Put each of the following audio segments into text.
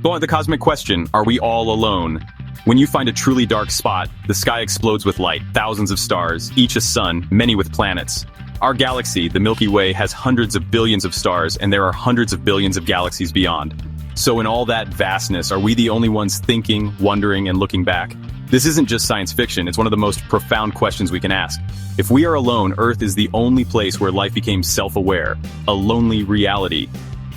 But the cosmic question, are we all alone? When you find a truly dark spot, the sky explodes with light, thousands of stars, each a sun, many with planets. Our galaxy, the Milky Way, has hundreds of billions of stars, and there are hundreds of billions of galaxies beyond. So in all that vastness, are we the only ones thinking, wondering, and looking back? This isn't just science fiction, it's one of the most profound questions we can ask. If we are alone, Earth is the only place where life became self-aware, a lonely reality.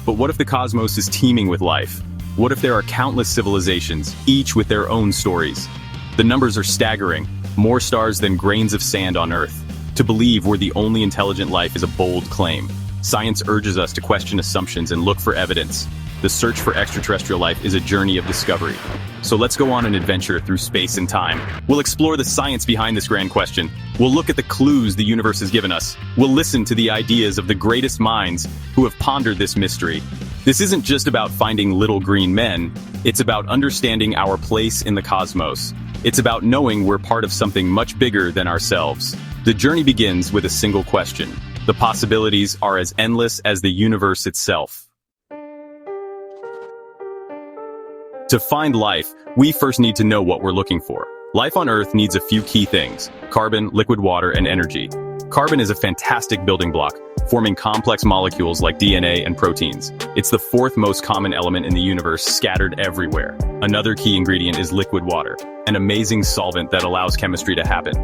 But what if the cosmos is teeming with life? What if there are countless civilizations, each with their own stories? The numbers are staggering, more stars than grains of sand on Earth. To believe we're the only intelligent life is a bold claim. Science urges us to question assumptions and look for evidence. The search for extraterrestrial life is a journey of discovery. So let's go on an adventure through space and time. We'll explore the science behind this grand question. We'll look at the clues the universe has given us. We'll listen to the ideas of the greatest minds who have pondered this mystery. This isn't just about finding little green men. It's about understanding our place in the cosmos. It's about knowing we're part of something much bigger than ourselves. The journey begins with a single question. The possibilities are as endless as the universe itself. To find life, we first need to know what we're looking for. Life on Earth needs a few key things: carbon, liquid water, and energy. Carbon is a fantastic building block, forming complex molecules like DNA and proteins. It's the fourth most common element in the universe, scattered everywhere. Another key ingredient is liquid water, an amazing solvent that allows chemistry to happen.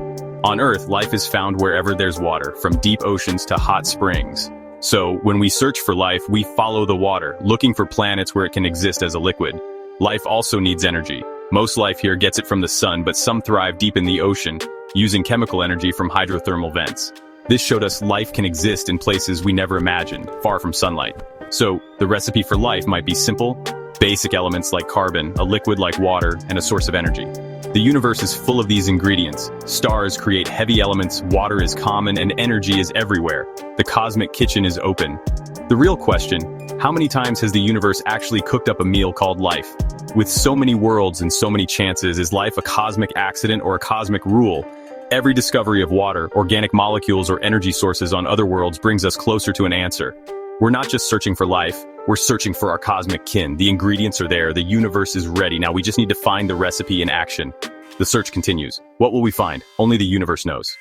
On Earth, life is found wherever there's water, from deep oceans to hot springs. So, when we search for life, we follow the water, looking for planets where it can exist as a liquid. Life also needs energy. Most life here gets it from the sun, but some thrive deep in the ocean, using chemical energy from hydrothermal vents. This showed us life can exist in places we never imagined, far from sunlight. So, the recipe for life might be simple: basic elements like carbon, a liquid like water, and a source of energy. The universe is full of these ingredients. Stars create heavy elements, water is common, and energy is everywhere. The cosmic kitchen is open. The real question: how many times has the universe actually cooked up a meal called life? With so many worlds and so many chances, is life a cosmic accident or a cosmic rule? Every discovery of water, organic molecules, or energy sources on other worlds brings us closer to an answer. We're not just searching for life, we're searching for our cosmic kin. The ingredients are there, the universe is ready. Now we just need to find the recipe in action. The search continues. What will we find? Only the universe knows.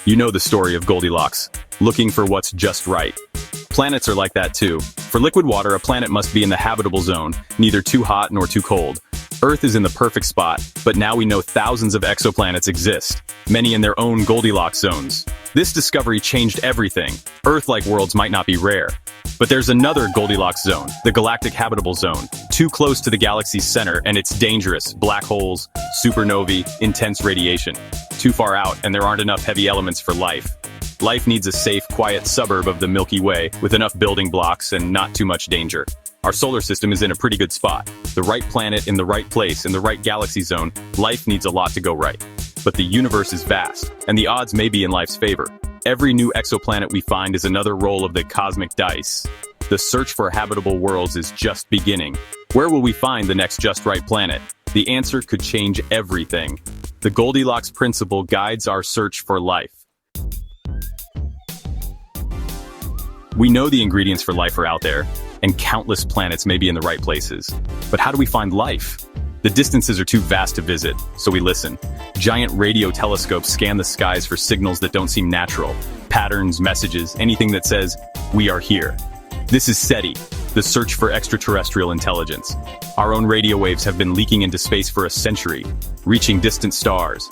You know the story of Goldilocks, looking for what's just right. Planets are like that too. For liquid water, a planet must be in the habitable zone, neither too hot nor too cold. Earth is in the perfect spot, but now we know thousands of exoplanets exist, many in their own Goldilocks zones. This discovery changed everything. Earth-like worlds might not be rare. But there's another Goldilocks zone, the Galactic Habitable Zone, too close to the galaxy's center, and it's dangerous. Black holes, supernovae, intense radiation. Too far out, and there aren't enough heavy elements for life. Life needs a safe, quiet suburb of the Milky Way, with enough building blocks and not too much danger. Our solar system is in a pretty good spot. The right planet in the right place in the right galaxy zone. Life needs a lot to go right. But the universe is vast, and the odds may be in life's favor. Every new exoplanet we find is another roll of the cosmic dice. The search for habitable worlds is just beginning. Where will we find the next just right planet? The answer could change everything. The Goldilocks principle guides our search for life. We know the ingredients for life are out there, and countless planets may be in the right places. But how do we find life? The distances are too vast to visit, so we listen. Giant radio telescopes scan the skies for signals that don't seem natural. Patterns, messages, anything that says, "We are here." This is SETI, the search for extraterrestrial intelligence. Our own radio waves have been leaking into space for a century, reaching distant stars.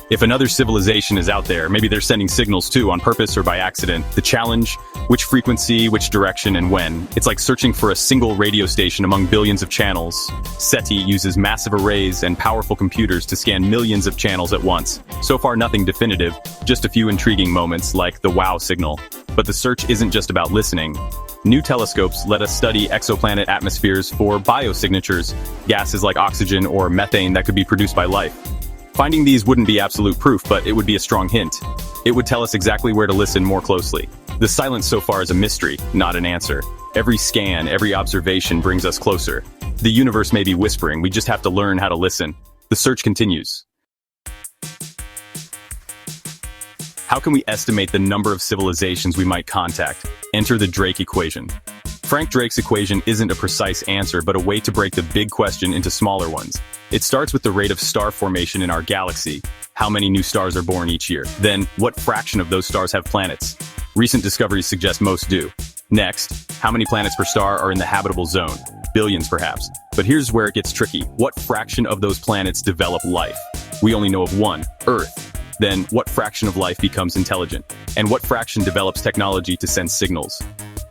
If another civilization is out there, maybe they're sending signals too, on purpose or by accident. The challenge: which frequency, which direction, and when. It's like searching for a single radio station among billions of channels. SETI uses massive arrays and powerful computers to scan millions of channels at once. So far, nothing definitive, just a few intriguing moments like the wow signal. But the search isn't just about listening. New telescopes let us study exoplanet atmospheres for biosignatures, gases like oxygen or methane that could be produced by life. Finding these wouldn't be absolute proof, but it would be a strong hint. It would tell us exactly where to listen more closely. The silence so far is a mystery, not an answer. Every scan, every observation brings us closer. The universe may be whispering, we just have to learn how to listen. The search continues. How can we estimate the number of civilizations we might contact? Enter the Drake equation. Frank Drake's equation isn't a precise answer, but a way to break the big question into smaller ones. It starts with the rate of star formation in our galaxy. How many new stars are born each year? Then, what fraction of those stars have planets? Recent discoveries suggest most do. Next, how many planets per star are in the habitable zone? Billions, perhaps. But here's where it gets tricky. What fraction of those planets develop life? We only know of one, Earth. Then, what fraction of life becomes intelligent? And what fraction develops technology to send signals?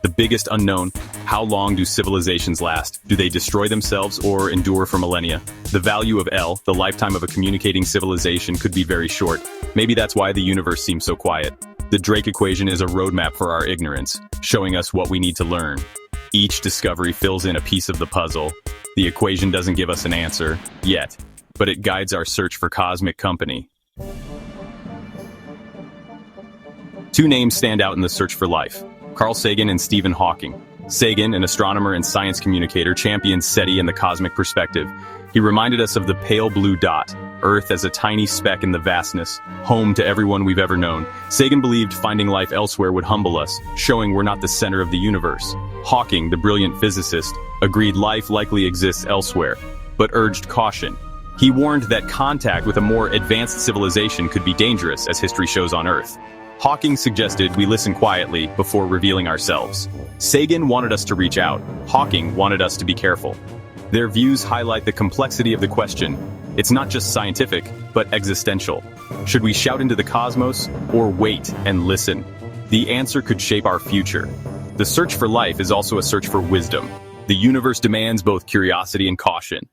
The biggest unknown, how long do civilizations last? Do they destroy themselves or endure for millennia? The value of L, the lifetime of a communicating civilization, could be very short. Maybe that's why the universe seems so quiet. The Drake equation is a roadmap for our ignorance, showing us what we need to learn. Each discovery fills in a piece of the puzzle. The equation doesn't give us an answer, yet, but it guides our search for cosmic company. Two names stand out in the search for life: Carl Sagan and Stephen Hawking. Sagan, an astronomer and science communicator, championed SETI and the cosmic perspective. He reminded us of the pale blue dot, Earth as a tiny speck in the vastness, home to everyone we've ever known. Sagan believed finding life elsewhere would humble us, showing we're not the center of the universe. Hawking, the brilliant physicist, agreed life likely exists elsewhere, but urged caution. He warned that contact with a more advanced civilization could be dangerous, as history shows on Earth. Hawking suggested we listen quietly before revealing ourselves. Sagan wanted us to reach out. Hawking wanted us to be careful. Their views highlight the complexity of the question. It's not just scientific, but existential. Should we shout into the cosmos, or wait and listen? The answer could shape our future. The search for life is also a search for wisdom. The universe demands both curiosity and caution.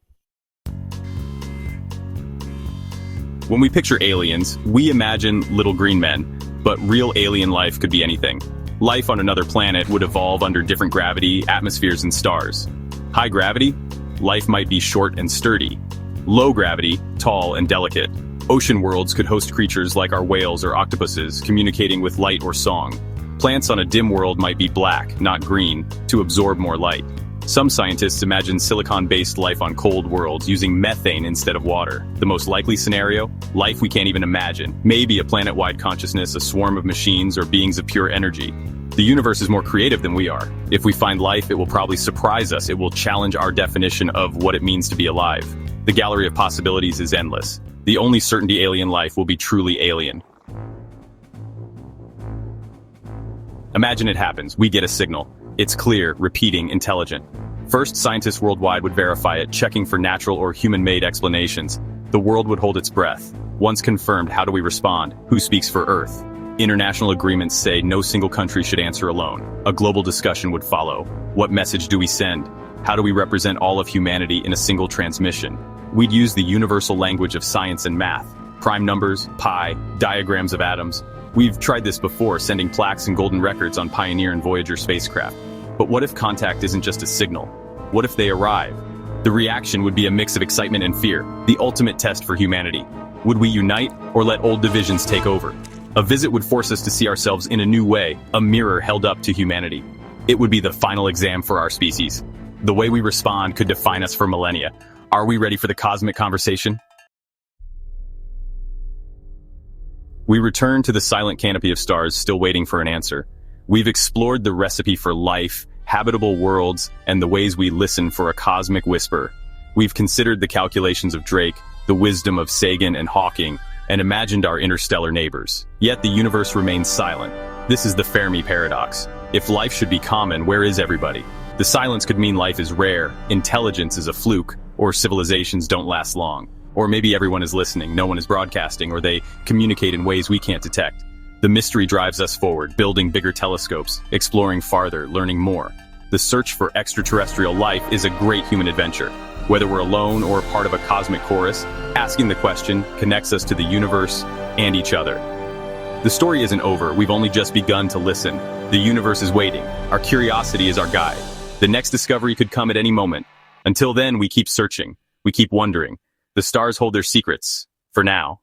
When we picture aliens, we imagine little green men. But real alien life could be anything. Life on another planet would evolve under different gravity, atmospheres, and stars. High gravity? Life might be short and sturdy. Low gravity, tall and delicate. Ocean worlds could host creatures like our whales or octopuses, communicating with light or song. Plants on a dim world might be black, not green, to absorb more light. Some scientists imagine silicon-based life on cold worlds using methane instead of water. The most likely scenario? Life we can't even imagine. Maybe a planet-wide consciousness, a swarm of machines, or beings of pure energy. The universe is more creative than we are. If we find life, it will probably surprise us. It will challenge our definition of what it means to be alive. The gallery of possibilities is endless. The only certainty alien life will be truly alien. Imagine it happens. We get a signal. It's clear, repeating, intelligent. First, scientists worldwide would verify it, checking for natural or human-made explanations. The world would hold its breath. Once confirmed, how do we respond? Who speaks for Earth? International agreements say no single country should answer alone. A global discussion would follow. What message do we send? How do we represent all of humanity in a single transmission? We'd use the universal language of science and math. Prime numbers, pi, diagrams of atoms. We've tried this before, sending plaques and golden records on Pioneer and Voyager spacecraft. But what if contact isn't just a signal? What if they arrive? The reaction would be a mix of excitement and fear, the ultimate test for humanity. Would we unite, or let old divisions take over? A visit would force us to see ourselves in a new way, a mirror held up to humanity. It would be the final exam for our species. The way we respond could define us for millennia. Are we ready for the cosmic conversation? We return to the silent canopy of stars, still waiting for an answer. We've explored the recipe for life, habitable worlds, and the ways we listen for a cosmic whisper. We've considered the calculations of Drake, the wisdom of Sagan and Hawking, and imagined our interstellar neighbors. Yet the universe remains silent. This is the Fermi paradox. If life should be common, where is everybody? The silence could mean life is rare, intelligence is a fluke, or civilizations don't last long. Or maybe everyone is listening, no one is broadcasting, or they communicate in ways we can't detect. The mystery drives us forward, building bigger telescopes, exploring farther, learning more. The search for extraterrestrial life is a great human adventure. Whether we're alone or part of a cosmic chorus, asking the question connects us to the universe and each other. The story isn't over, we've only just begun to listen. The universe is waiting. Our curiosity is our guide. The next discovery could come at any moment. Until then, we keep searching. We keep wondering. The stars hold their secrets. For now.